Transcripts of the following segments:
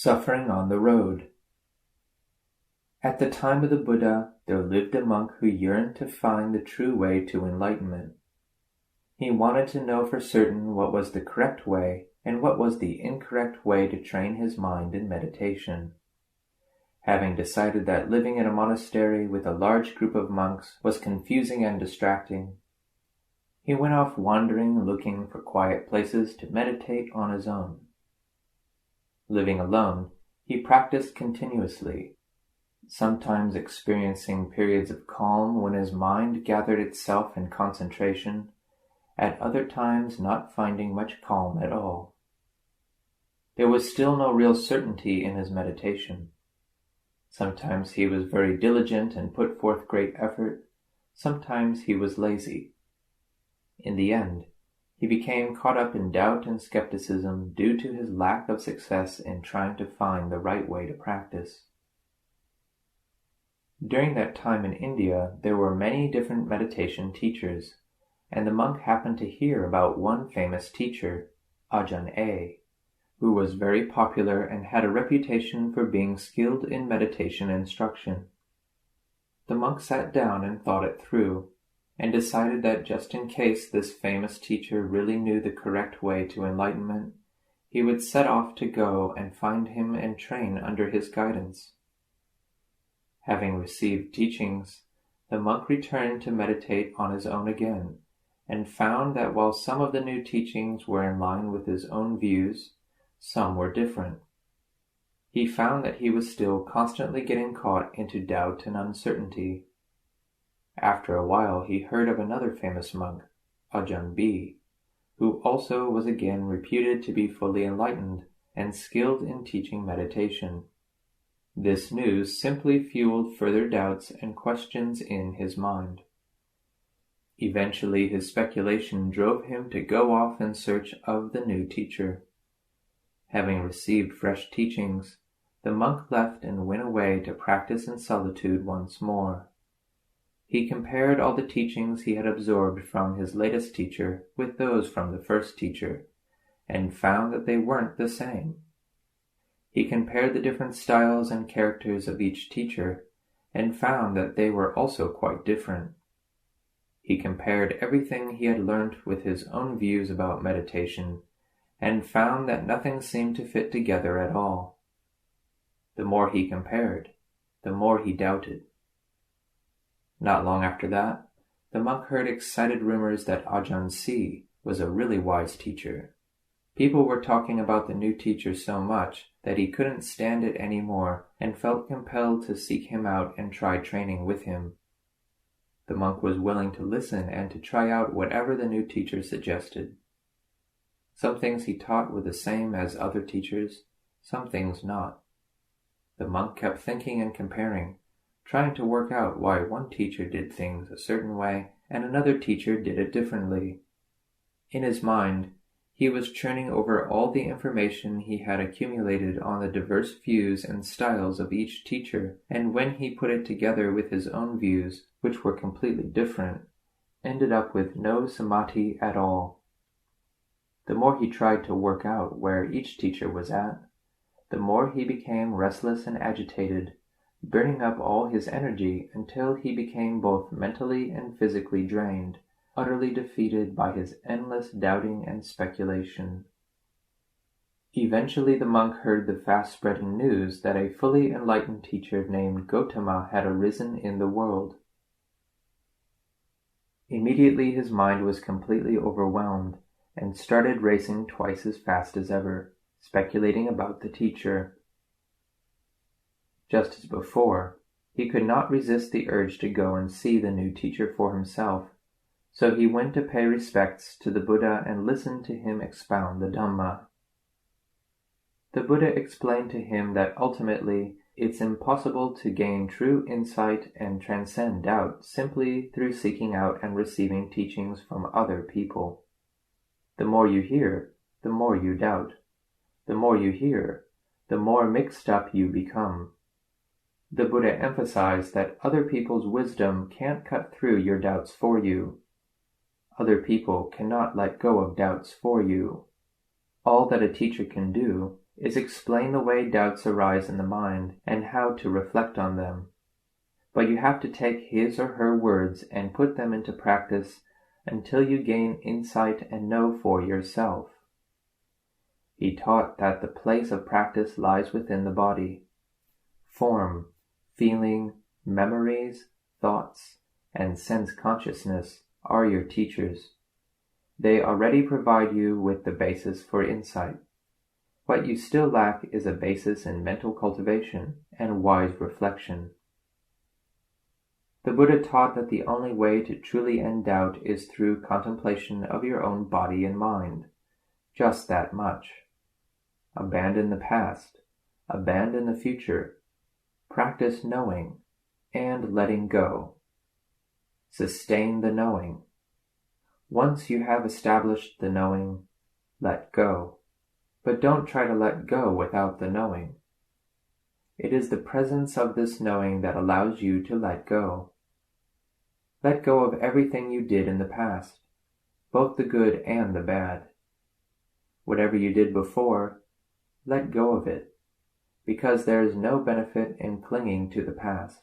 Suffering on the Road. At the time of the Buddha, there lived a monk who yearned to find the true way to enlightenment. He wanted to know for certain what was the correct way and what was the incorrect way to train his mind in meditation. Having decided that living in a monastery with a large group of monks was confusing and distracting, he went off wandering, looking for quiet places to meditate on his own. Living alone, he practiced continuously, sometimes experiencing periods of calm when his mind gathered itself in concentration, at other times not finding much calm at all. There was still no real certainty in his meditation. Sometimes he was very diligent and put forth great effort, sometimes he was lazy. In the end, he became caught up in doubt and skepticism due to his lack of success in trying to find the right way to practice. During that time in India, there were many different meditation teachers, and the monk happened to hear about one famous teacher, Ajahn A, who was very popular and had a reputation for being skilled in meditation instruction. The monk sat down and thought it through, and decided that just in case this famous teacher really knew the correct way to enlightenment, he would set off to go and find him and train under his guidance. Having received teachings, the monk returned to meditate on his own again, and found that while some of the new teachings were in line with his own views, some were different. He found that he was still constantly getting caught into doubt and uncertainty. After a while he heard of another famous monk, Ajahn B, who also was again reputed to be fully enlightened and skilled in teaching meditation. This news simply fueled further doubts and questions in his mind. Eventually his speculation drove him to go off in search of the new teacher. Having received fresh teachings, the monk left and went away to practice in solitude once more. He compared all the teachings he had absorbed from his latest teacher with those from the first teacher, and found that they weren't the same. He compared the different styles and characters of each teacher, and found that they were also quite different. He compared everything he had learnt with his own views about meditation, and found that nothing seemed to fit together at all. The more he compared, the more he doubted. Not long after that, the monk heard excited rumors that Ajahn C was a really wise teacher. People were talking about the new teacher so much that he couldn't stand it anymore and felt compelled to seek him out and try training with him. The monk was willing to listen and to try out whatever the new teacher suggested. Some things he taught were the same as other teachers, some things not. The monk kept thinking and comparing, trying to work out why one teacher did things a certain way and another teacher did it differently. In his mind, he was churning over all the information he had accumulated on the diverse views and styles of each teacher, and when he put it together with his own views, which were completely different, ended up with no samadhi at all. The more he tried to work out where each teacher was at, the more he became restless and agitated, burning up all his energy until he became both mentally and physically drained, utterly defeated by his endless doubting and speculation. Eventually the monk heard the fast-spreading news that a fully enlightened teacher named Gotama had arisen in the world. Immediately his mind was completely overwhelmed and started racing twice as fast as ever, speculating about the teacher. Just as before, he could not resist the urge to go and see the new teacher for himself, so he went to pay respects to the Buddha and listened to him expound the Dhamma. The Buddha explained to him that ultimately it's impossible to gain true insight and transcend doubt simply through seeking out and receiving teachings from other people. The more you hear, the more you doubt. The more you hear, the more mixed up you become. The Buddha emphasized that other people's wisdom can't cut through your doubts for you. Other people cannot let go of doubts for you. All that a teacher can do is explain the way doubts arise in the mind and how to reflect on them. But you have to take his or her words and put them into practice until you gain insight and know for yourself. He taught that the place of practice lies within the body. Form, feeling, memories, thoughts, and sense consciousness are your teachers. They already provide you with the basis for insight. What you still lack is a basis in mental cultivation and wise reflection. The Buddha taught that the only way to truly end doubt is through contemplation of your own body and mind. Just that much. Abandon the past, abandon the future, practice knowing and letting go. Sustain the knowing. Once you have established the knowing, let go. But don't try to let go without the knowing. It is the presence of this knowing that allows you to let go. Let go of everything you did in the past, both the good and the bad. Whatever you did before, let go of it, because there is no benefit in clinging to the past.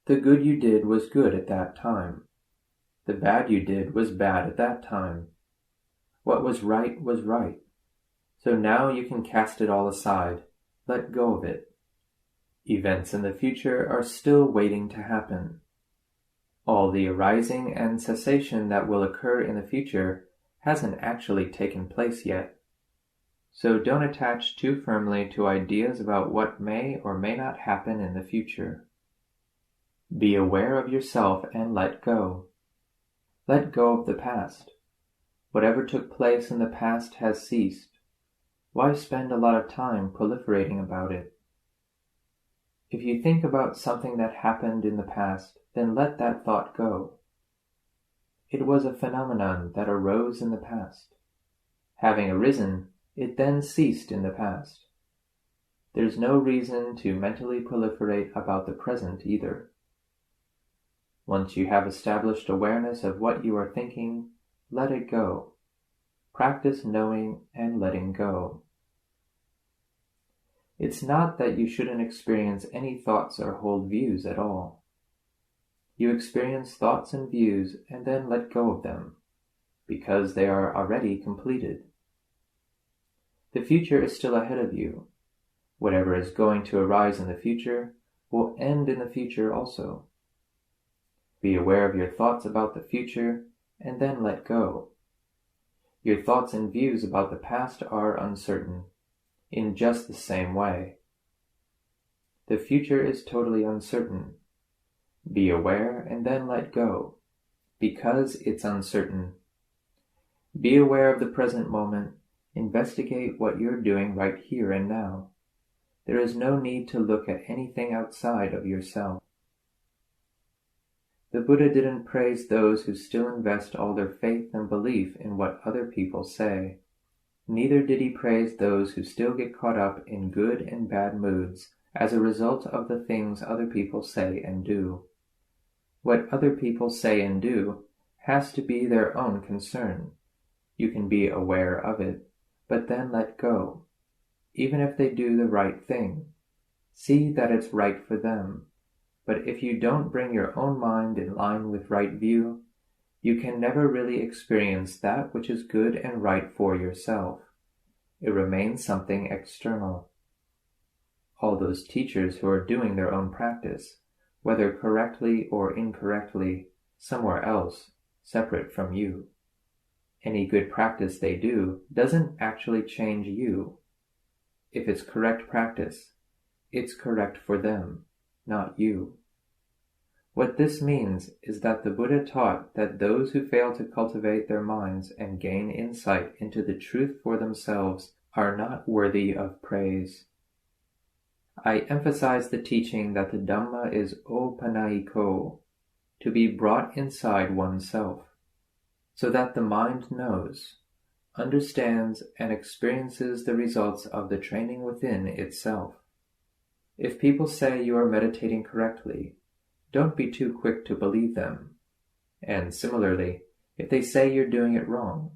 The good you did was good at that time. The bad you did was bad at that time. What was right. So now you can cast it all aside, let go of it. Events in the future are still waiting to happen. All the arising and cessation that will occur in the future hasn't actually taken place yet. So don't attach too firmly to ideas about what may or may not happen in the future. Be aware of yourself and let go. Let go of the past. Whatever took place in the past has ceased. Why spend a lot of time proliferating about it? If you think about something that happened in the past, then let that thought go. It was a phenomenon that arose in the past. Having arisen, it then ceased in the past. There's no reason to mentally proliferate about the present either. Once you have established awareness of what you are thinking, let it go. Practice knowing and letting go. It's not that you shouldn't experience any thoughts or hold views at all. You experience thoughts and views and then let go of them, because they are already completed. The future is still ahead of you. Whatever is going to arise in the future will end in the future also. Be aware of your thoughts about the future and then let go. Your thoughts and views about the past are uncertain, in just the same way. The future is totally uncertain. Be aware and then let go, because it's uncertain. Be aware of the present moment. Investigate what you're doing right here and now. There is no need to look at anything outside of yourself. The Buddha didn't praise those who still invest all their faith and belief in what other people say. Neither did he praise those who still get caught up in good and bad moods as a result of the things other people say and do. What other people say and do has to be their own concern. You can be aware of it, but then let go. Even if they do the right thing, see that it's right for them. But if you don't bring your own mind in line with right view, you can never really experience that which is good and right for yourself. It remains something external. All those teachers who are doing their own practice, whether correctly or incorrectly, somewhere else, separate from you. Any good practice they do doesn't actually change you. If it's correct practice, it's correct for them, not you. What this means is that the Buddha taught that those who fail to cultivate their minds and gain insight into the truth for themselves are not worthy of praise. I emphasize the teaching that the Dhamma is opanayiko, to be brought inside oneself, so that the mind knows, understands, and experiences the results of the training within itself. If people say you are meditating correctly, don't be too quick to believe them. And similarly, if they say you're doing it wrong,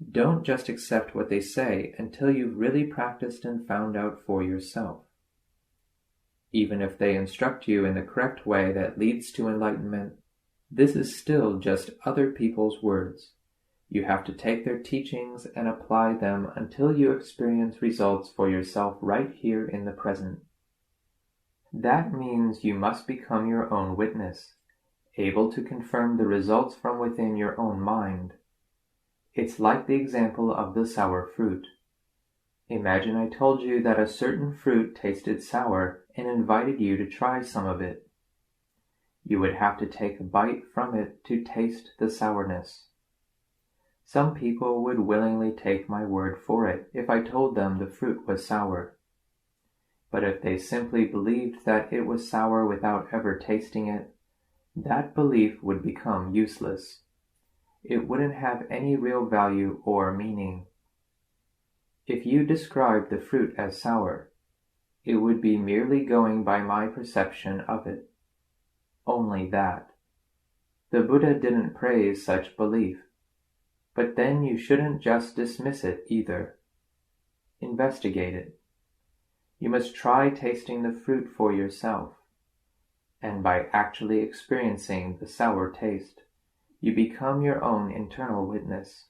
Don't just accept what they say until you've really practiced and found out for yourself. Even if they instruct you in the correct way that leads to enlightenment, this is still just other people's words. You have to take their teachings and apply them until you experience results for yourself right here in the present. That means you must become your own witness, able to confirm the results from within your own mind. It's like the example of the sour fruit. Imagine I told you that a certain fruit tasted sour and invited you to try some of it. You would have to take a bite from it to taste the sourness. Some people would willingly take my word for it if I told them the fruit was sour. But if they simply believed that it was sour without ever tasting it, that belief would become useless. It wouldn't have any real value or meaning. If you described the fruit as sour, it would be merely going by my perception of it. Only that. The Buddha didn't praise such belief. But then you shouldn't just dismiss it either. Investigate it. You must try tasting the fruit for yourself. And by actually experiencing the sour taste, you become your own internal witness.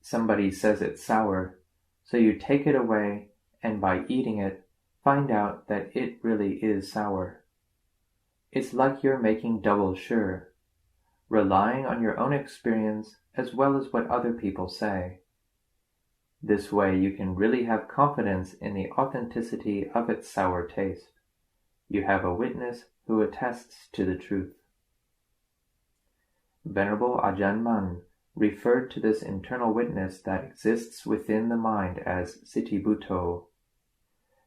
Somebody says it's sour, so you take it away and by eating it, find out that it really is sour. It's like you're making double sure, relying on your own experience as well as what other people say. This way you can really have confidence in the authenticity of its sour taste. You have a witness who attests to the truth. Venerable Ajahn Mun referred to this internal witness that exists within the mind as Sitibutto.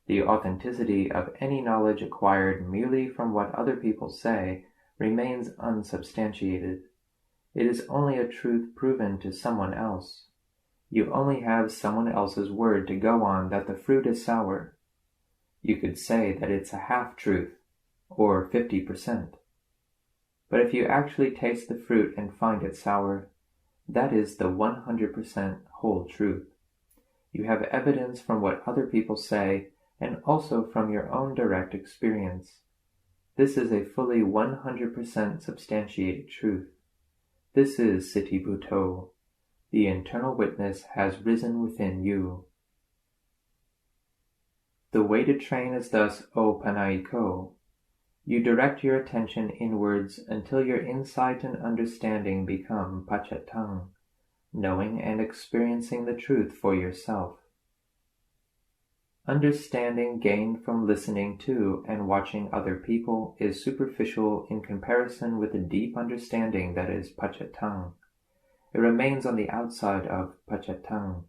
The authenticity of any knowledge acquired merely from what other people say remains unsubstantiated. It is only a truth proven to someone else. You only have someone else's word to go on that the fruit is sour. You could say that it's a half-truth, or 50%. But if you actually taste the fruit and find it sour, that is the 100% whole truth. You have evidence from what other people say and also from your own direct experience. This is a fully 100% substantiated truth. This is Sitibutto. The internal witness has risen within you. The way to train is thus Opanaiko. You direct your attention inwards until your insight and understanding become Paccattāng, knowing and experiencing the truth for yourself. Understanding gained from listening to and watching other people is superficial in comparison with the deep understanding that is Paccattāng. It remains on the outside of Paccattāng.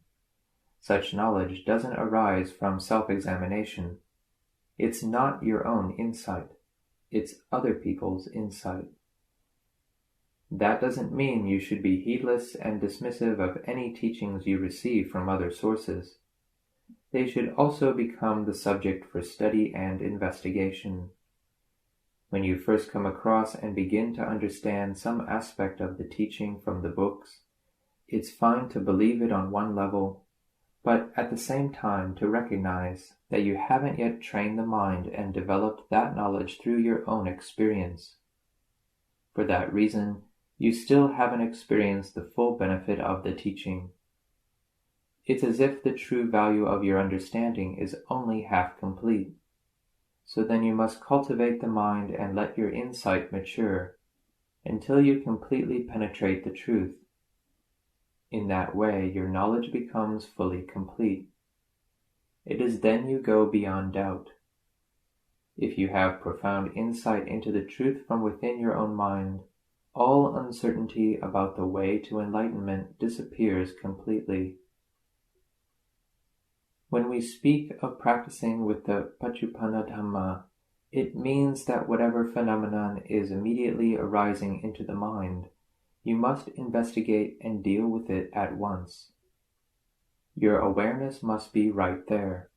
Such knowledge doesn't arise from self-examination. It's not your own insight. It's other people's insight. That doesn't mean you should be heedless and dismissive of any teachings you receive from other sources. They should also become the subject for study and investigation. When you first come across and begin to understand some aspect of the teaching from the books, it's fine to believe it on one level, but at the same time to recognize that you haven't yet trained the mind and developed that knowledge through your own experience. For that reason, you still haven't experienced the full benefit of the teaching. It's as if the true value of your understanding is only half complete. So then you must cultivate the mind and let your insight mature until you completely penetrate the truth. In that way, your knowledge becomes fully complete. It is then you go beyond doubt. If you have profound insight into the truth from within your own mind, all uncertainty about the way to enlightenment disappears completely. When we speak of practicing with the Paccuppanadhamma, it means that whatever phenomenon is immediately arising into the mind, you must investigate and deal with it at once. Your awareness must be right there,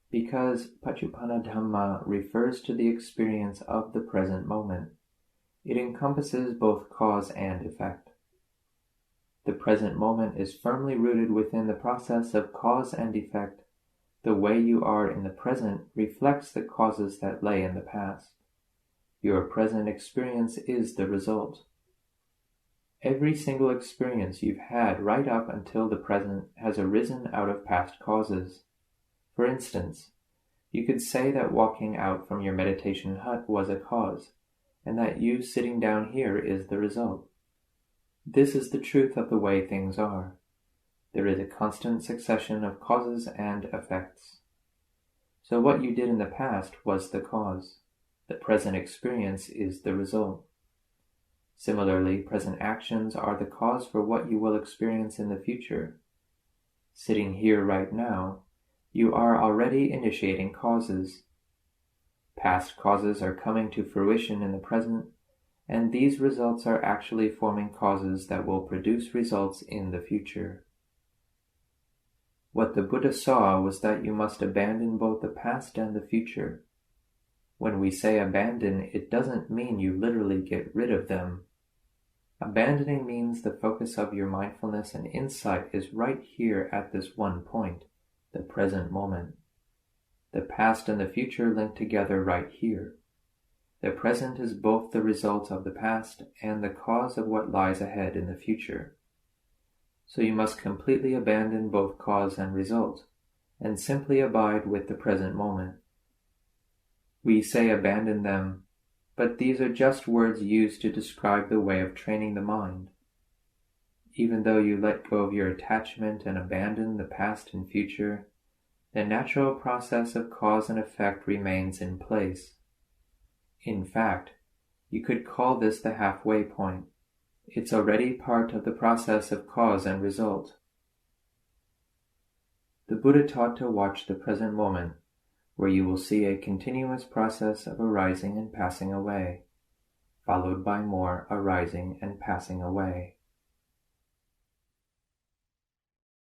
because Paccuppanadhamma refers to the experience of the present moment. It encompasses both cause and effect. The present moment is firmly rooted within the process of cause and effect. The way you are in the present reflects the causes that lay in the past. Your present experience is the result. Every single experience you've had right up until the present has arisen out of past causes. For instance, you could say that walking out from your meditation hut was a cause, and that you sitting down here is the result. This is the truth of the way things are. There is a constant succession of causes and effects. So what you did in the past was the cause. The present experience is the result. Similarly, present actions are the cause for what you will experience in the future. Sitting here right now, you are already initiating causes. Past causes are coming to fruition in the present, and these results are actually forming causes that will produce results in the future. What the Buddha saw was that you must abandon both the past and the future. When we say abandon, it doesn't mean you literally get rid of them. Abandoning means the focus of your mindfulness and insight is right here at this one point, the present moment. The past and the future link together right here. The present is both the result of the past and the cause of what lies ahead in the future. So you must completely abandon both cause and result, and simply abide with the present moment. We say abandon them, but these are just words used to describe the way of training the mind. Even though you let go of your attachment and abandon the past and future, the natural process of cause and effect remains in place. In fact, you could call this the halfway point. It's already part of the process of cause and result. The Buddha taught to watch the present moment, where you will see a continuous process of arising and passing away, followed by more arising and passing away.